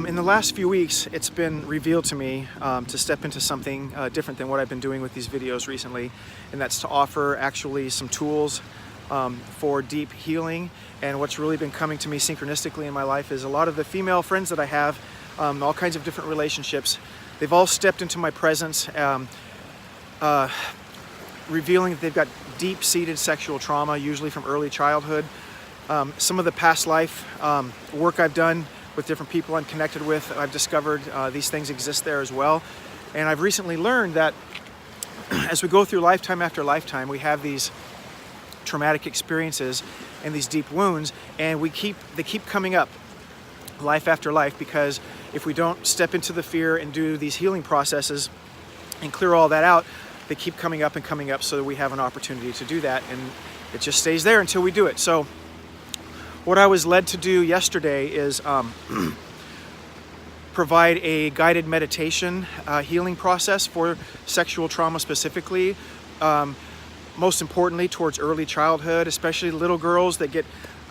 In the last few weeks, it's been revealed to me to step into something different than what I've been doing with these videos recently, and that's to offer actually some tools for deep healing. And what's really been coming to me synchronistically in my life is a lot of the female friends that I have, all kinds of different relationships, they've all stepped into my presence, revealing that they've got deep-seated sexual trauma, usually from early childhood. Some of the past life work I've done with different people I'm connected with, I've discovered these things exist there as well. And I've recently learned that as we go through lifetime after lifetime, we have these traumatic experiences and these deep wounds, and they keep coming up life after life, because if we don't step into the fear and do these healing processes and clear all that out, they keep coming up and coming up, so that we have an opportunity to do that, and it just stays there until we do it. So what I was led to do yesterday is provide a guided meditation healing process for sexual trauma specifically, most importantly towards early childhood, especially little girls that get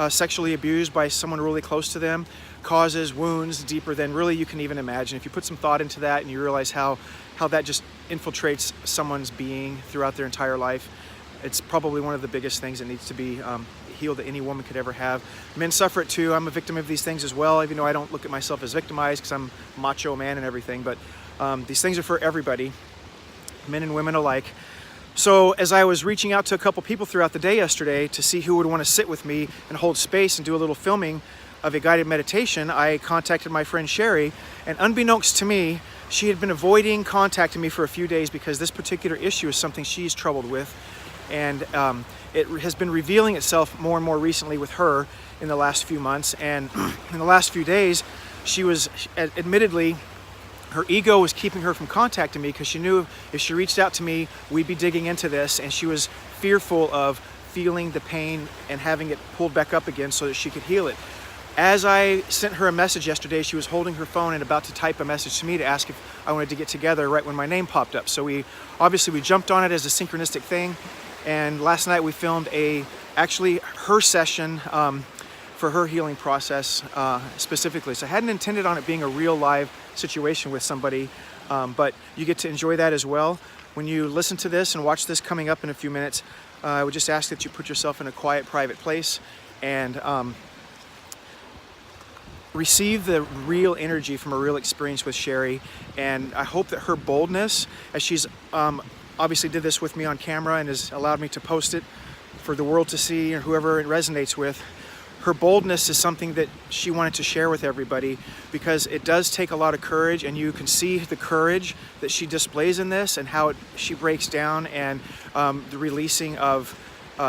sexually abused by someone really close to them, causes wounds deeper than really you can even imagine. If you put some thought into that and you realize how that just infiltrates someone's being throughout their entire life, it's probably one of the biggest things that needs to be healed that any woman could ever have. Men suffer it too. I'm a victim of these things as well, even though I don't look at myself as victimized because I'm a macho man and everything, but these things are for everybody, men and women alike. So as I was reaching out to a couple people throughout the day yesterday to see who would want to sit with me and hold space and do a little filming of a guided meditation, I contacted my friend Shari, and unbeknownst to me, she had been avoiding contacting me for a few days because this particular issue is something she's troubled with, and it has been revealing itself more and more recently with her in the last few months. And in the last few days, she was, admittedly, her ego was keeping her from contacting me because she knew if she reached out to me, we'd be digging into this, and she was fearful of feeling the pain and having it pulled back up again so that she could heal it. As I sent her a message yesterday, she was holding her phone and about to type a message to me to ask if I wanted to get together right when my name popped up. So we jumped on it as a synchronistic thing, and last night we filmed actually her session for her healing process specifically. So I hadn't intended on it being a real live situation with somebody, but you get to enjoy that as well. When you listen to this and watch this coming up in a few minutes, I would just ask that you put yourself in a quiet, private place and receive the real energy from a real experience with Shari. And I hope that her boldness, as she's obviously did this with me on camera and has allowed me to post it for the world to see, or whoever it resonates with, her boldness is something that she wanted to share with everybody, because it does take a lot of courage, and you can see the courage that she displays in this and how she breaks down, and the releasing of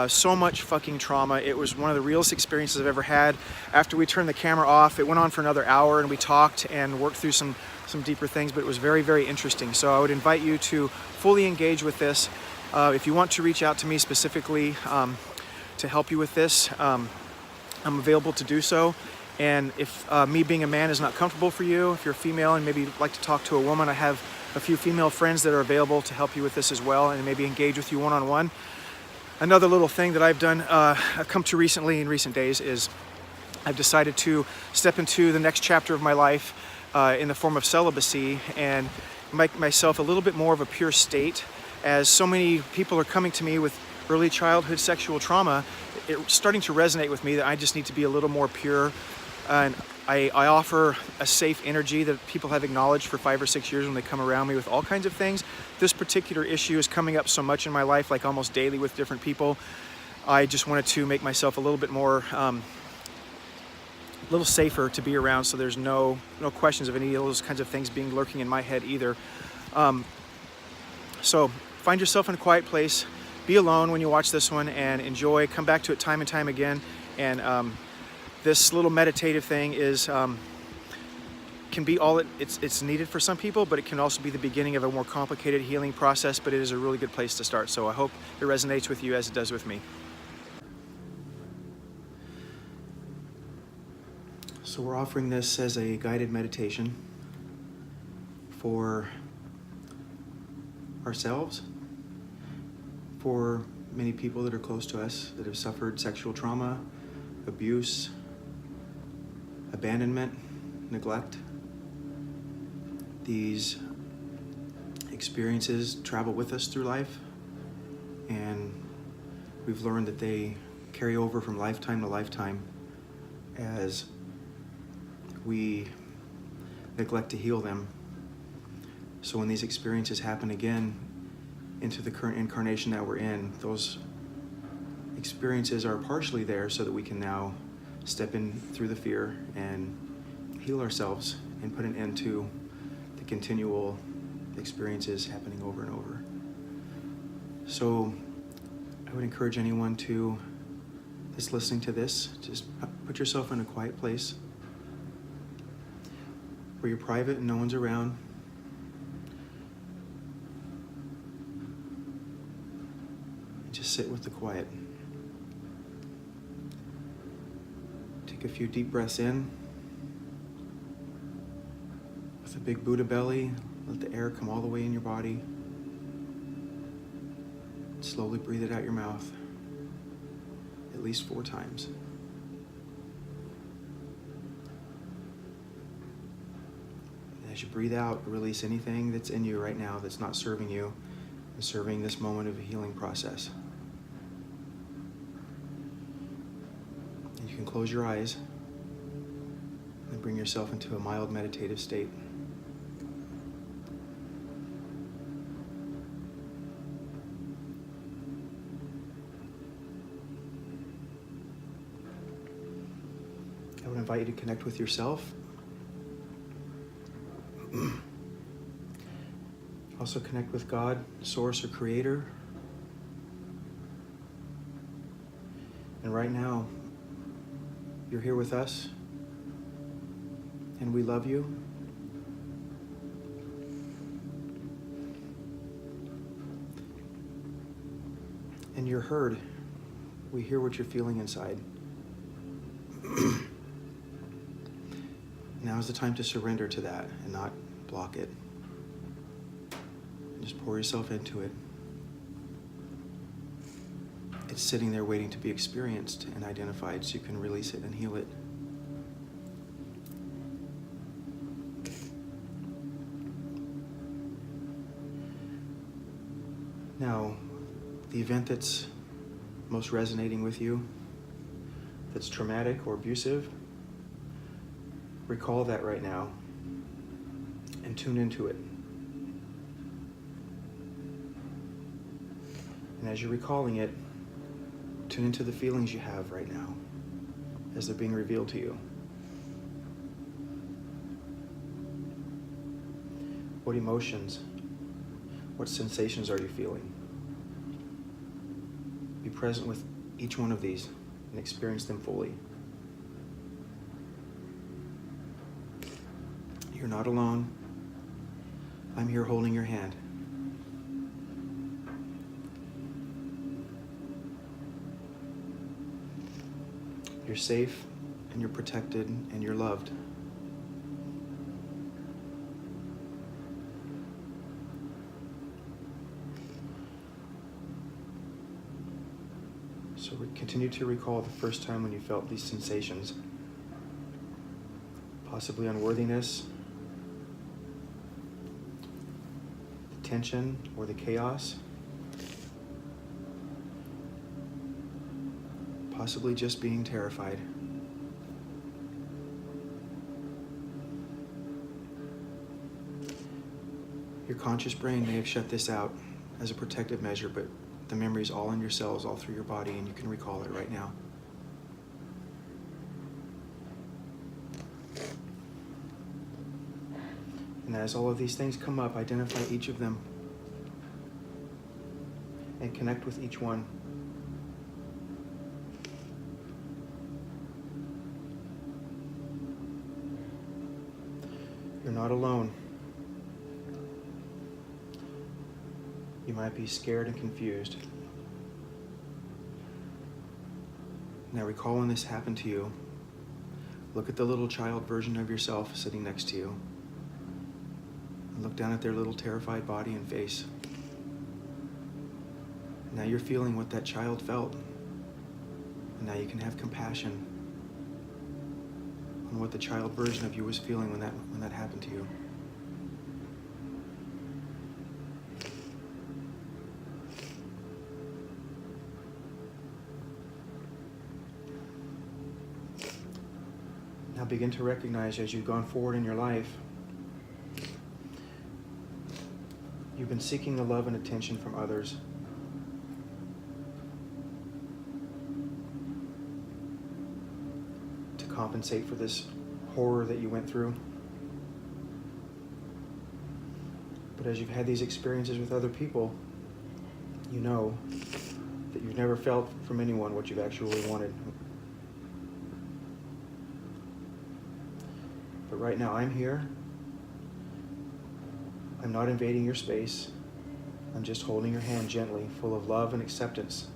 so much fucking trauma. It was one of the realest experiences I've ever had. After we turned the camera off, it went on for another hour, and we talked and worked through some deeper things, but it was very, very interesting. So I would invite you to fully engage with this. If you want to reach out to me specifically to help you with this, I'm available to do so. And if me being a man is not comfortable for you, if you're a female and maybe like to talk to a woman, I have a few female friends that are available to help you with this as well, and maybe engage with you one-on-one. Another little thing that I've done, I've come to recently in recent days, is I've decided to step into the next chapter of my life in the form of celibacy and make myself a little bit more of a pure state. As so many people are coming to me with early childhood sexual trauma, it's starting to resonate with me that I just need to be a little more pure. And I offer a safe energy that people have acknowledged for 5 or 6 years when they come around me with all kinds of things. This particular issue is coming up so much in my life, like almost daily with different people. I just wanted to make myself a little bit more, a little safer to be around, so there's no questions of any of those kinds of things being lurking in my head either. So find yourself in a quiet place, be alone when you watch this one, and enjoy. Come back to it time and time again. And this little meditative thing is can be all it's needed for some people, but it can also be the beginning of a more complicated healing process, but it is a really good place to start. So I hope it resonates with you as it does with me. So we're offering this as a guided meditation for ourselves, for many people that are close to us that have suffered sexual trauma, abuse, abandonment, neglect, These experiences travel with us through life, and we've learned that they carry over from lifetime to lifetime as we neglect to heal them. So when these experiences happen again into the current incarnation that we're in, those experiences are partially there so that we can now step in through the fear and heal ourselves and put an end to the continual experiences happening over and over. So I would encourage anyone that's listening to this, just put yourself in a quiet place where you're private and no one's around. And just sit with the quiet. Take a few deep breaths in with a big Buddha belly. Let the air come all the way in your body. Slowly breathe it out your mouth at least 4 times. And as you breathe out, release anything that's in you right now that's not serving you and serving this moment of a healing process. And you can close your eyes and bring yourself into a mild meditative state. I would invite you to connect with yourself. Also connect with God, Source or Creator. And right now, you're here with us, and we love you. And you're heard. We hear what you're feeling inside. Now is the time to surrender to that and not block it. Just pour yourself into it. It's sitting there waiting to be experienced and identified so you can release it and heal it. Now, the event that's most resonating with you, that's traumatic or abusive, recall that right now and tune into it. And as you're recalling it, tune into the feelings you have right now as they're being revealed to you. What emotions, what sensations are you feeling? Be present with each one of these and experience them fully. You're not alone. I'm here holding your hand. You're safe, and you're protected, and you're loved. So continue to recall the first time when you felt these sensations, possibly unworthiness, the tension or the chaos, possibly just being terrified. Your conscious brain may have shut this out as a protective measure, but the memory is all in your cells, all through your body, and you can recall it right now. And as all of these things come up, identify each of them and connect with each one. You're not alone. You might be scared and confused. Now recall when this happened to you. Look at the little child version of yourself sitting next to you. And look down at their little terrified body and face. Now you're feeling what that child felt. And now you can have compassion on what the child version of you was feeling when that happened to you. Now begin to recognize as you've gone forward in your life, you've been seeking the love and attention from others. To compensate for this horror that you went through. But as you've had these experiences with other people, you know that you've never felt from anyone what you've actually wanted. But right now I'm here. I'm not invading your space. I'm just holding your hand gently, full of love and acceptance.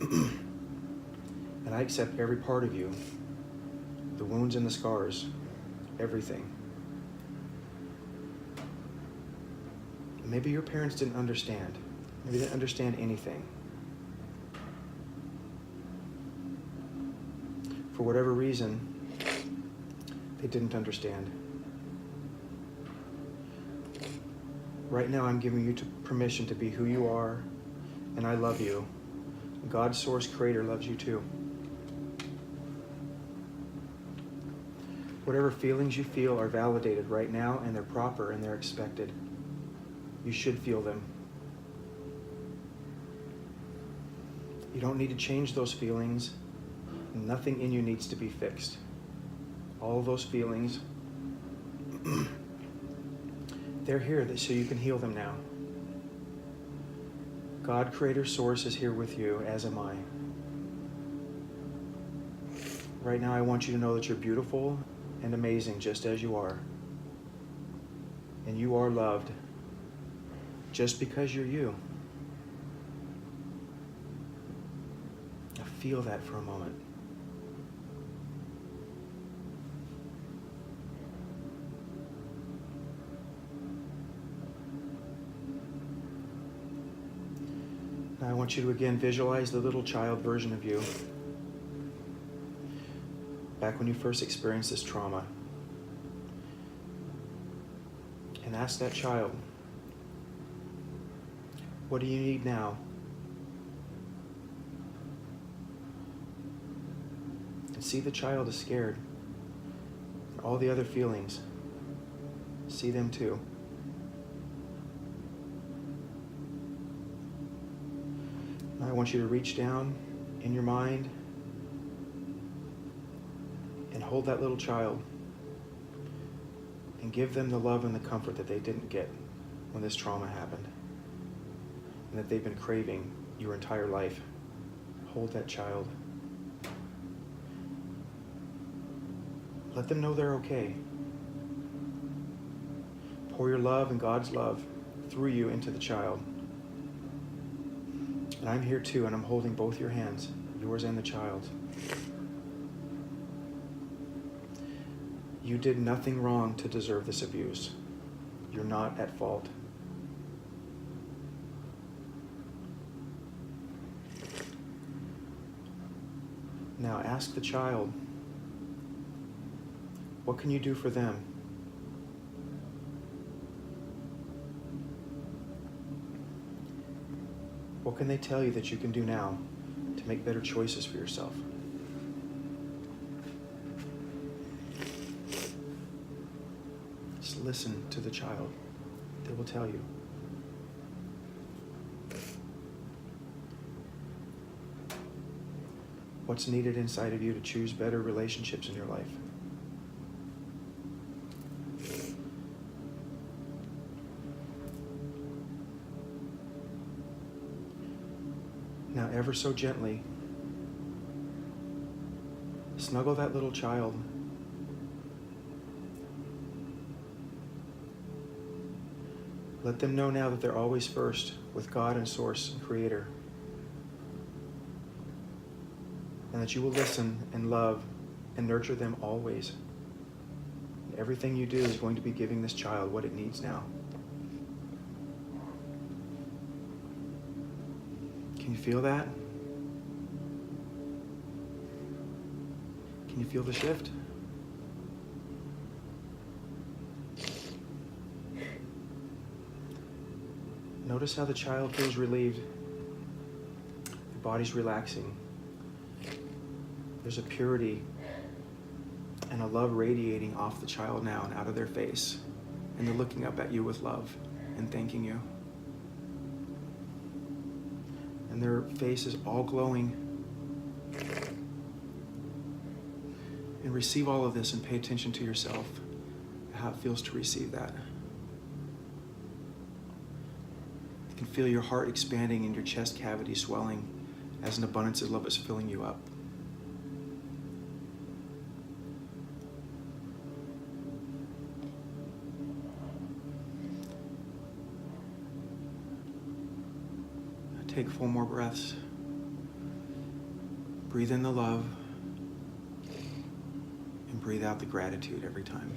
And I accept every part of you, the wounds and the scars, everything. Maybe your parents didn't understand. Maybe they didn't understand anything. For whatever reason, they didn't understand. Right now, I'm giving you permission to be who you are, and I love you. God, Source, Creator loves you too. Whatever feelings you feel are validated right now, and they're proper and they're expected. You should feel them. You don't need to change those feelings. Nothing in you needs to be fixed. All of those feelings, they're here so you can heal them now. God, Creator, Source is here with you, as am I. Right now, I want you to know that you're beautiful and amazing just as you are. And you are loved just because you're you. Now feel that for a moment. Now I want you to again visualize the little child version of you back when you first experienced this trauma. And ask that child, what do you need now? And see the child is scared. And all the other feelings, see them too. Now I want you to reach down in your mind and hold that little child and give them the love and the comfort that they didn't get when this trauma happened and that they've been craving your entire life. Hold that child. Let them know they're okay. Pour your love and God's love through you into the child. And I'm here too, and I'm holding both your hands, yours and the child's. You did nothing wrong to deserve this abuse. You're not at fault. Now ask the child, what can you do for them? What can they tell you that you can do now to make better choices for yourself? Just listen to the child. They will tell you. What's needed inside of you to choose better relationships in your life? Now, ever so gently, snuggle that little child. Let them know now that they're always first with God and Source and Creator. And that you will listen and love and nurture them always. And everything you do is going to be giving this child what it needs now. Can you feel that? Can you feel the shift? Notice how the child feels relieved. Their body's relaxing. There's a purity and a love radiating off the child now and out of their face. And they're looking up at you with love and thanking you. And their face is all glowing. And receive all of this and pay attention to yourself, how it feels to receive that. You can feel your heart expanding and your chest cavity swelling as an abundance of love is filling you up. Take 4 more breaths. Breathe in the love and breathe out the gratitude every time.